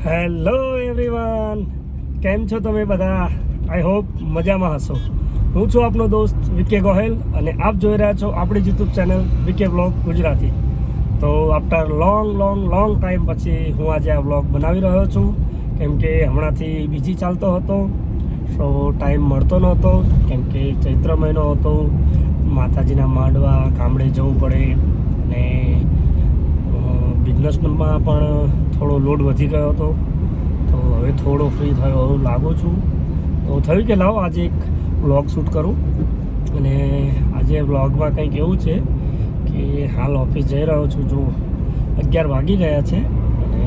Hello everyone, કેમ છો તમે બધા? આઈ હોપ મજામાં હશો. હું છું આપનો દોસ્ત વિકે ગોહેલ અને આપ જોઈ રહ્યા છો આપણી YouTube channel Vike vlog Gujarati. તો આફ્ટર લોંગ ટાઈમ પછી હું આજે આ વ્લોગ બનાવી રહ્યો છું, કેમ કે હમણાંથી બીજી ચાલતો હતો, સો ટાઈમ મળતો નહોતો. કેમ કે ચૈત્ર મહિનો હતો, માતાજીના માંડવા, ગામડે જવું પડે અને બિઝનેસમાં પણ થોડો લોડ વધી ગયો હતો. તો હવે થોડો ફ્રી થયો એવું લાગું છું. તો થયું કે લાવો આજે એક વ્લોગ શૂટ કરું. અને આજે વ્લોગમાં કંઈક એવું છે કે હાલ ઓફિસ જઈ રહ્યો છું. જો 11 વાગી ગયા છે અને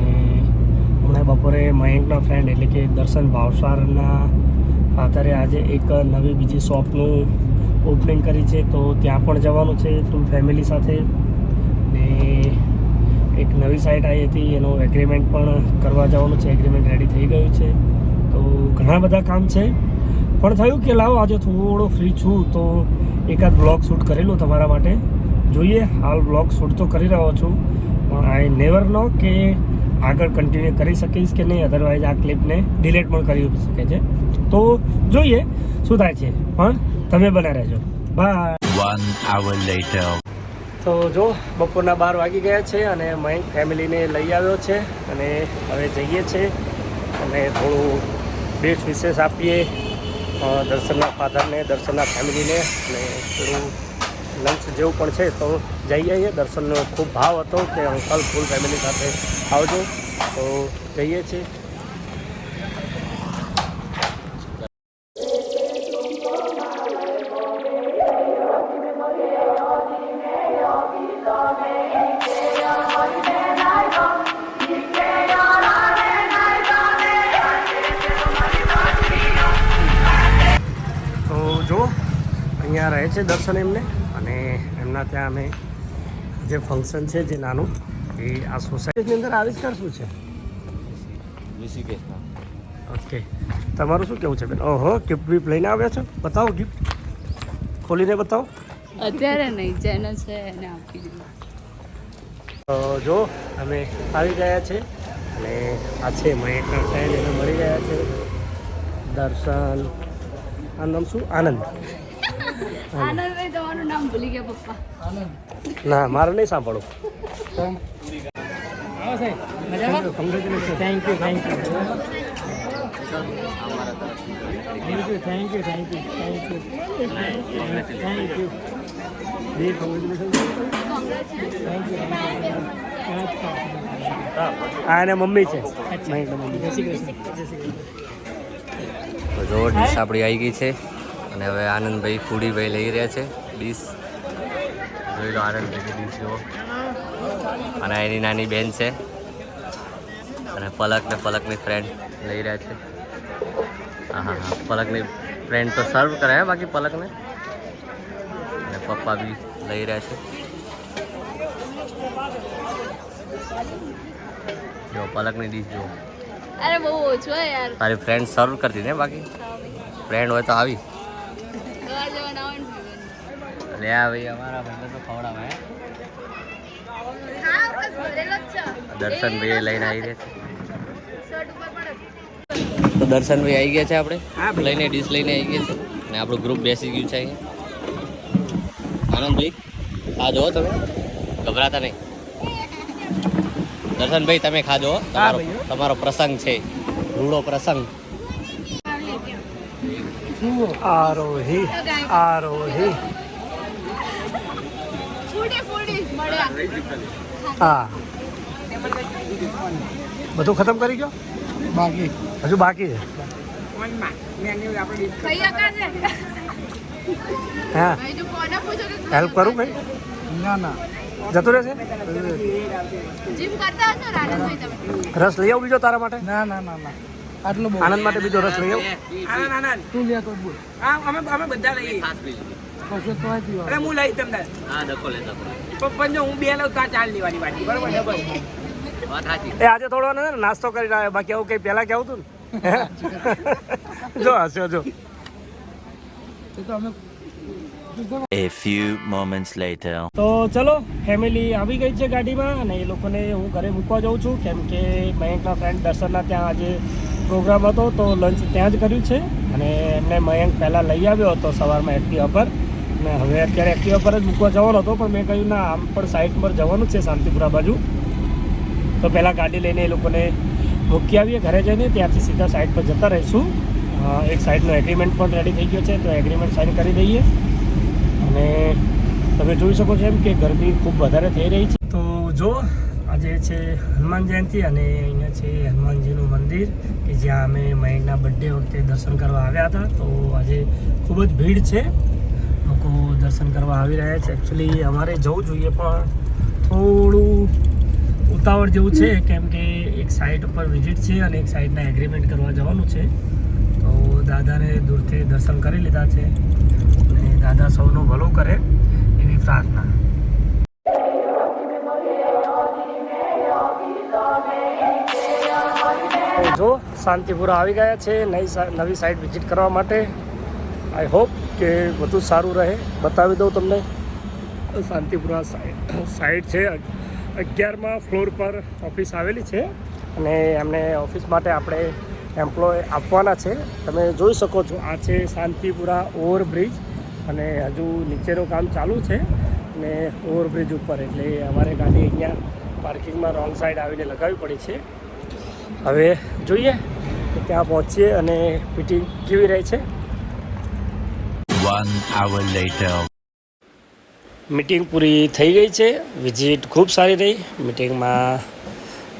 હમણાં બપોરે મયંકના ફ્રેન્ડ એટલે કે દર્શન ભાવસારના ફાધરે આજે એક નવી બીજી શોપનું ઓપનિંગ કરી છે, તો ત્યાં પણ જવાનું છે ફૂલ ફેમિલી સાથે. ને એક નવી સાઇટ આવી હતી, એનું એગ્રીમેન્ટ પણ કરવા જવાનું છે. એગ્રીમેન્ટ રેડી થઈ ગયું છે, તો ઘણા બધા કામ છે. પણ થયું કે લાવો આજે થોડો ફ્રી છું તો એકાદ બ્લોગ શૂટ કરેલું તમારા માટે. જોઈએ, હાલ બ્લોગ શૂટ તો કરી રહ્યો છું, પણ આઈ નેવર નો કે આગળ કન્ટિન્યુ કરી શકીશ કે નહીં, અધરવાઇઝ આ ક્લિપને ડિલીટ પણ કરી શકે છે. તો જોઈએ શું થાય છે, પણ તમે બના રહેજો. બાય. 1 hour later. તો જો બપોરના 12 વાગી ગયા છે અને મયંક ફેમિલીને લઈ આવ્યો છે અને હવે જઈએ છીએ અને થોડું બેસ્ટ વિશેષ આપીએ દર્શનના ફાધરને, દર્શનના ફેમિલીને. અને થોડું લંચ જેવું પણ છે, તો જઈ આવીએ. દર્શનનો ખૂબ ભાવ હતો કે અંકલ ફૂલ ફેમિલી સાથે આવજો, તો જઈએ છીએ. અહીંયા રહે છે દર્શન એમને, અને એમના ત્યાં અમે જે ફંક્શન છે જે નાનું એ આ સોસાયટીની અંદર આવિષ્કાર શું છે? ઓકે, તમારું શું કેવું છે બેન? ઓહો, ગિફ્ટ વિફ્ટ લઈને આવ્યા છો? બતાવો, ગિફ્ટ ખોલીને બતાવો. અત્યારે નહીં, જેનો છે એને આપી દીધું. તો જો અમે આવી ગયા છે અને આ છે મયંકના ફ્રેન્ડ, એને મળી ગયા છે. દર્શન, આ નામ શું? આનંદ. આનંદભાઈ, તમારું નામ ભૂલી ગયા પપ્પા. ના, મારે નહીં સાંભળો. આ એને મમ્મી છે. જો ડીશ આપણી આવી ગઈ છે અને હવે આનંદભાઈ ફૂડીભાઈ લઈ રહ્યા છે ડીશ. જોઈ લો આનંદભાઈની ડીશ જુઓ. અને એની નાની બેન છે અને પલકની ફ્રેન્ડ લઈ રહ્યા છે. હા, પલકની ફ્રેન્ડ તો સર્વ કરે, બાકી પલકને અને પપ્પા બી લઈ રહ્યા છે. જો પલકની ડીશ જુઓ. અરે બહુ ઓછું હોય યાર. તારી ફ્રેન્ડ સર્વ કરતી ને, બાકી ફ્રેન્ડ હોય તો આવી લે આ ભાઈ. અમારા ભાઈ તો ખવડાવે. દર્શનભાઈ લઈને આવી રહ્યા છે. તો દર્શનભાઈ આવી ગયા છે, આપણે લઈને ડીશ લઈને આવી ગયા છે અને આપણું ગ્રુપ બેસી ગયું છે અહીંયા. આનંદભાઈ ખાજો તમે, ગભરાતા નહીં. દર્શનભાઈ તમે ખાજો, તમારો પ્રસંગ છે, રૂડો પ્રસંગ. આરોહી હા, બધું ખતમ કરી ગયો? હજુ બાકી છે. હા, હેલ્પ કરું કઈ? ના, જતું રહેશે. રસ લઈ આવું બીજો તારા માટે? ના, આટલું આનંદ માટે બીજો રસ લઈ આવું. તું લે તો બોલ. અમે બધા લઈએ. અરે હું લઈ તમને. હા, દકો લે દકો. પણ જો હું 2 લઉં તો 4 લેવાની બાકી, બરોબર? એ આજે થોડો ને નાસ્તો કરી આવ્યો, બાકી આવું કઈ પહેલા કેવું હતું ને. જો હસ્યો જો. તો અમે A few moments later. તો ચલો ફેમિલી આવી ગઈ છે ગાડીમાં અને એ લોકોને હું ઘરે મૂકવા જાઉં છું કેમ કે મયંકના ફ્રેન્ડ દર્શનના ત્યાં આજે પ્રોગ્રામ હતો તો લંચ ત્યાં જ કર્યું છે અને એમને મયંક પહેલાં લઈ આવ્યો હતો સવારમાં એક્ટિવા પર અને હવે અત્યારે એક્ટિવા પર જ મૂકવા જવાનો હતો પણ મેં કહ્યું ના આમ પણ સાઈડ પર જવાનું છે શાંતિપુરા બાજુ તો પહેલાં ગાડી લઈને એ લોકોને મૂકી આવીએ ઘરે જઈને ત્યાંથી સીધા સાઈડ પર જતા રહીશું એક સાઈડનો એગ્રીમેન્ટ પણ રેડી થઈ ગયો છે તો એગ્રીમેન્ટ સાઇન કરી દઈએ અને તમે જોઈ શકો છો એમ કે ગરમી ખૂબ વધારે થઈ રહી છે તો જો આજે છે હનુમાન જયંતિ અને અહીંયા છે હનુમાનજીનું મંદિર કે જ્યાં અમે મયંકના બર્થડે વખતે દર્શન કરવા આવ્યા હતા તો આજે ખૂબ જ ભીડ છે લોકો દર્શન કરવા આવી રહ્યા છે એકચ્યુઅલી અમારે જવું જોઈએ પણ થોડું ઉતાવળ જેવું છે કેમ કે એક સાઇટ ઉપર વિઝિટ છે અને એક સાઇડના એગ્રીમેન્ટ કરવા જવાનું છે તો દાદાને દૂરથી દર્શન કરી લીધા છે અને દાદા સૌનું ભલું કરે એવી પ્રાર્થના જો શાંતિપુરા આવી ગયા છે નવી સાઇટ વિઝિટ કરવા માટે આઈ હોપ કે બધું સારું રહે બતાવી દઉં તમને શાંતિપુરા સાઇટ છે 11મા ફ્લોર પર ઓફિસ આવેલી છે અને એમને ઓફિસ માટે આપણે એમ્પ્લોય આપવાના છે તમે જોઈ શકો છો આ છે શાંતિપુરા ઓવરબ્રિજ અને હજુ નીચેનું કામ ચાલુ છે અને ઓવરબ્રિજ ઉપર એટલે અમારે ગાડી અહીંયા પાર્કિંગમાં રોંગ સાઈડ આવીને લગાવવી પડી છે હવે જોઈએ કે ત્યાં પહોંચીએ અને ફિટિંગ કેવી રહે છે 1 hour later. મીટિંગ પૂરી થઈ ગઈ છે વિઝિટ ખૂબ સારી રહી મીટિંગમાં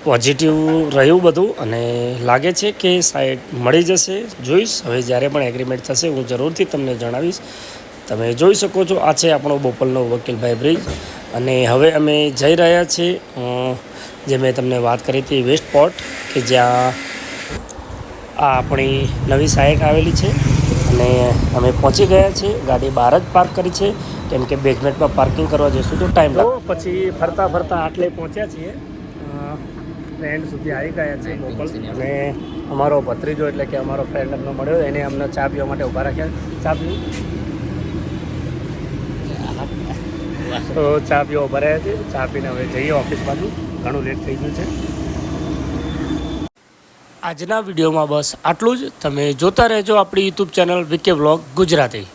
પોઝિટિવ રહ્યું બધું અને લાગે છે કે સાઈડ મળી જશે જોઈશ હવે જ્યારે પણ એગ્રીમેન્ટ થશે હું જરૂરથી તમને જણાવીશ તમે જોઈ શકો છો આ છે આપણો બોપલનો વકીલભાઈ બ્રિજ અને હવે અમે જઈ રહ્યા છીએ જે મેં તમને વાત કરી હતી વેસ્ટ પોર્ટ કે જ્યાં આ આપણી નવી સાઇટ આવેલી છે અને અમે પહોંચી ગયા છીએ ગાડી બહાર જ પાર્ક કરી છે કેમ કે બેઝમેન્ટમાં પાર્કિંગ કરવા જઈશું તો ટાઈમ લાગે પછી ફરતા ફરતા આટલે પહોંચ્યા છીએ ફ્રેન્ડ સુધી આવી ગયા છે બોપલ અને અમારો ભત્રીજો એટલે કે અમારો ફ્રેન્ડ અમને મળ્યો એને અમને ચા પીવા માટે ઊભા રાખ્યા ચા પીવું તો ચા પીવા ઊભા રહ્યા છે ચા પીને હવે જઈએ ઓફિસ બાજુ ઘણું લેટ થઈ ગયું છે આજના વિડીયોમાં બસ આટલું જ તમે જોતા રહેજો આપણી YouTube channel VK vlog Gujarati